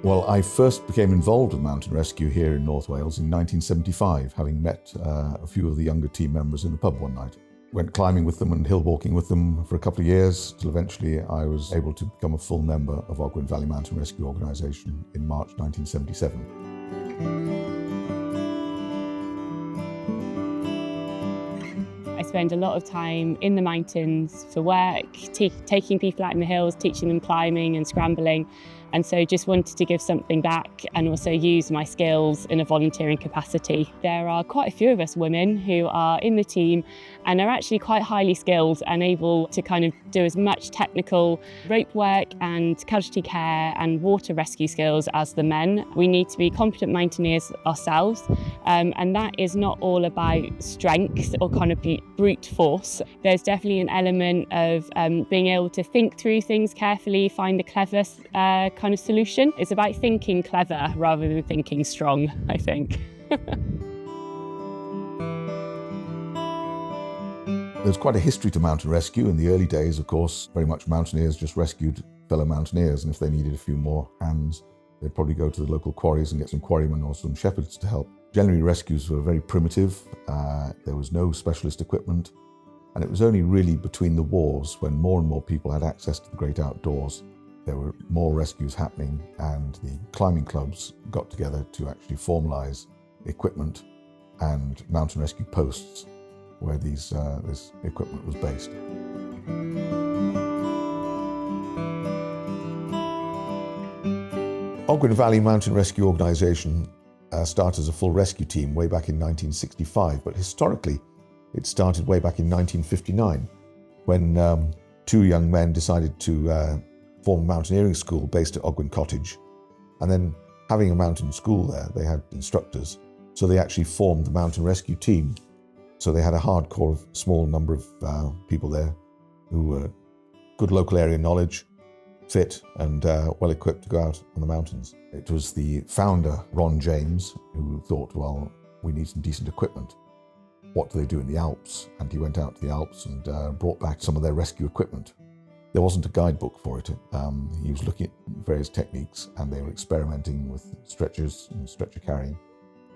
Well, I first became involved with mountain rescue here in North Wales in 1975, having met a few of the younger team members in the pub one night. Went climbing with them and hill walking with them for a couple of years, till eventually I was able to become a full member of Ogwen Valley Mountain Rescue Organisation in March 1977. I spend a lot of time in the mountains for work, taking people out in the hills, teaching them climbing and scrambling. And so just wanted to give something back and also use my skills in a volunteering capacity. There are quite a few of us women who are in the team and are actually quite highly skilled and able to kind of do as much technical rope work and casualty care and water rescue skills as the men. We need to be competent mountaineers ourselves, and that is not all about strength or kind of brute force. There's definitely an element of being able to think through things carefully, find the clever kind of solution. It's about thinking clever rather than thinking strong, I think. There's quite a history to mountain rescue. In the early days, of course, very much mountaineers just rescued fellow mountaineers, and if they needed a few more hands, they'd probably go to the local quarries and get some quarrymen or some shepherds to help. Generally, rescues were very primitive. There was no specialist equipment, and it was only really between the wars, when more and more people had access to the great outdoors, there were more rescues happening, and the climbing clubs got together to actually formalise equipment and mountain rescue posts where this equipment was based. Ogwen Valley Mountain Rescue Organisation started as a full rescue team way back in 1965, but historically it started way back in 1959 when two young men decided to form a mountaineering school based at Ogwen Cottage. And then, having a mountain school there, they had instructors, so they actually formed the mountain rescue team. So they had a hardcore small number of people there who were good local area knowledge, fit and well equipped to go out on the mountains. It was the founder, Ron James, who thought, well, we need some decent equipment. What do they do in the Alps? And he went out to the Alps and brought back some of their rescue equipment. There wasn't a guidebook for it. He was looking at various techniques, and they were experimenting with stretchers and stretcher carrying.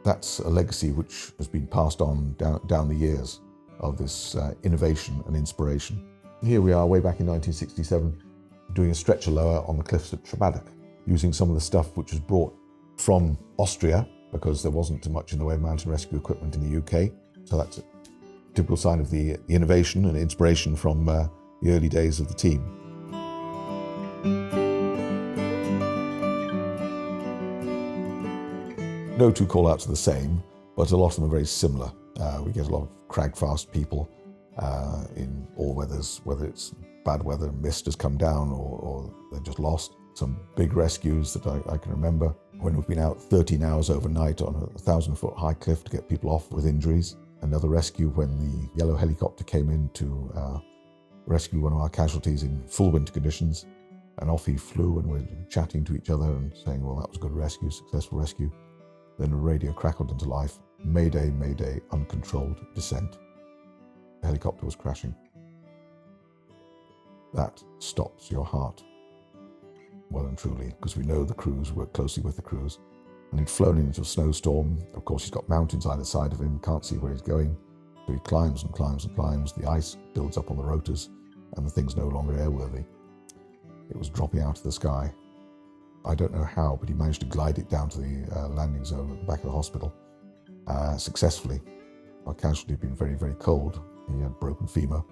That's a legacy which has been passed on down the years of this innovation and inspiration. Here we are way back in 1967 doing a stretcher lower on the cliffs at Trwy, using some of the stuff which was brought from Austria, because there wasn't much in the way of mountain rescue equipment in the UK. So that's a typical sign of the innovation and inspiration from the early days of the team. No two call-outs are the same, but a lot of them are very similar. We get a lot of crag-fast people in all weathers, whether it's bad weather, mist has come down, or they're just lost. Some big rescues that I can remember, when we've been out 13 hours overnight on a 1,000-foot high cliff to get people off with injuries. Another rescue when the yellow helicopter came in to rescue one of our casualties in full winter conditions, and off he flew, and we're chatting to each other and saying, well, that was a good rescue, successful rescue. Then a radio crackled into life. Mayday, mayday, uncontrolled descent. The helicopter was crashing. That stops your heart, well and truly, because we know the crews, work closely with the crews. And he'd flown into a snowstorm. Of course, he's got mountains either side of him, can't see where he's going. So he climbs and climbs and climbs. The ice builds up on the rotors, and the thing's no longer airworthy. It was dropping out of the sky. I don't know how, but he managed to glide it down to the landing zone at the back of the hospital successfully. Our casualty had been very, very cold. He had broken femur,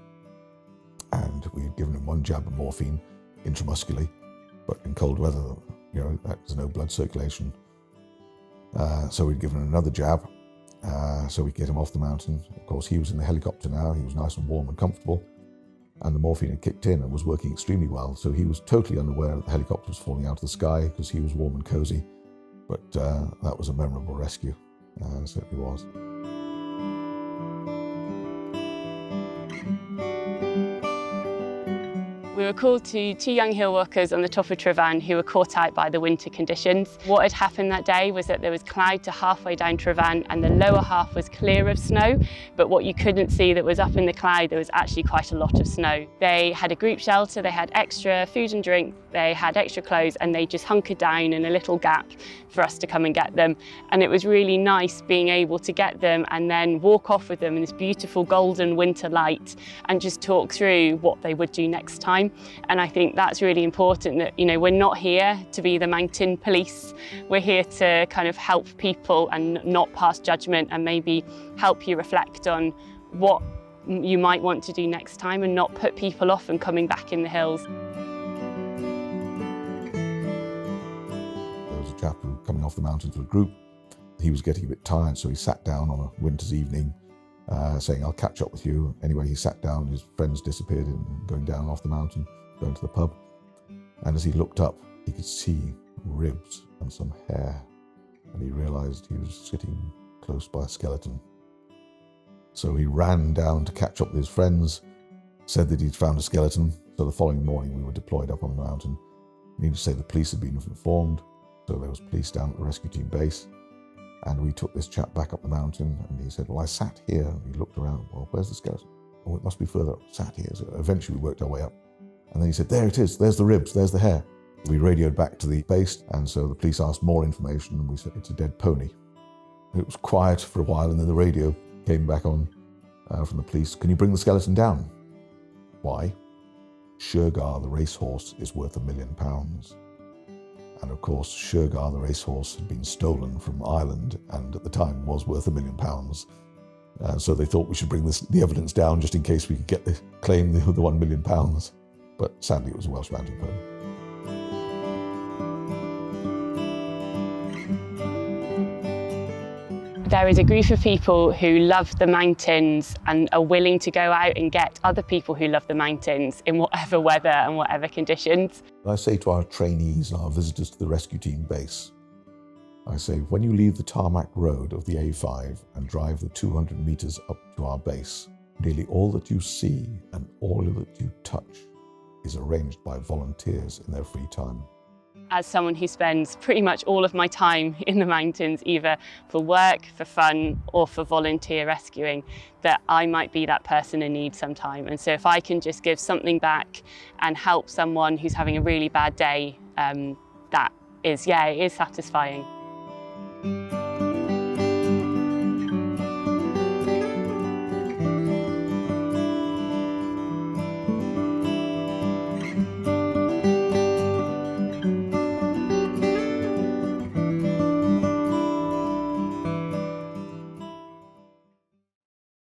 and we had given him one jab of morphine intramuscularly, but in cold weather, there's no blood circulation. So we'd given him another jab, so we'd get him off the mountain. Of course, he was in the helicopter now. He was nice and warm and comfortable, and the morphine had kicked in and was working extremely well. So he was totally unaware that the helicopter was falling out of the sky, because he was warm and cozy. But that was a memorable rescue. It certainly was. We were called to two young hill walkers on the top of Trwy who were caught out by the winter conditions. What had happened that day was that there was cloud to halfway down Trwy and the lower half was clear of snow, but what you couldn't see that was up in the cloud, there was actually quite a lot of snow. They had a group shelter, they had extra food and drink, they had extra clothes, and they just hunkered down in a little gap for us to come and get them. And it was really nice being able to get them and then walk off with them in this beautiful golden winter light and just talk through what they would do next time. And I think that's really important, that, you know, we're not here to be the mountain police. We're here to kind of help people and not pass judgment, and maybe help you reflect on what you might want to do next time and not put people off and coming back in the hills. There was a chap who was coming off the mountains with a group. He was getting a bit tired, so he sat down on a winter's evening saying, "I'll catch up with you." Anyway, he sat down, his friends disappeared in going down off the mountain, going to the pub. And as he looked up, he could see ribs and some hair. And he realised he was sitting close by a skeleton. So he ran down to catch up with his friends, said that he'd found a skeleton. So the following morning we were deployed up on the mountain. Needless to say, the police had been informed. So there was police down at the rescue team base. And we took this chap back up the mountain, and he said, "Well, I sat here." And he looked around. "Well, where's the skeleton?" "Oh, it must be further up." "Sat here." So eventually we worked our way up. And then he said, "There it is. There's the ribs. There's the hair." We radioed back to the base, and so the police asked more information, and we said, "It's a dead pony." It was quiet for a while, and then the radio came back on from the police. "Can you bring the skeleton down?" "Why?" "Shergar, the racehorse, is worth £1 million. And of course, Shergar, the racehorse, had been stolen from Ireland and at the time was worth £1 million. So they thought we should bring the evidence down just in case we could claim the £1 million. But sadly, it was a Welsh mountain pony. There is a group of people who love the mountains and are willing to go out and get other people who love the mountains in whatever weather and whatever conditions. I say to our trainees and our visitors to the rescue team base, I say, when you leave the tarmac road of the A5 and drive the 200 metres up to our base, nearly all that you see and all that you touch is arranged by volunteers in their free time. As someone who spends pretty much all of my time in the mountains, either for work, for fun, or for volunteer rescuing, that I might be that person in need sometime. And so if I can just give something back and help someone who's having a really bad day, that is, it is satisfying.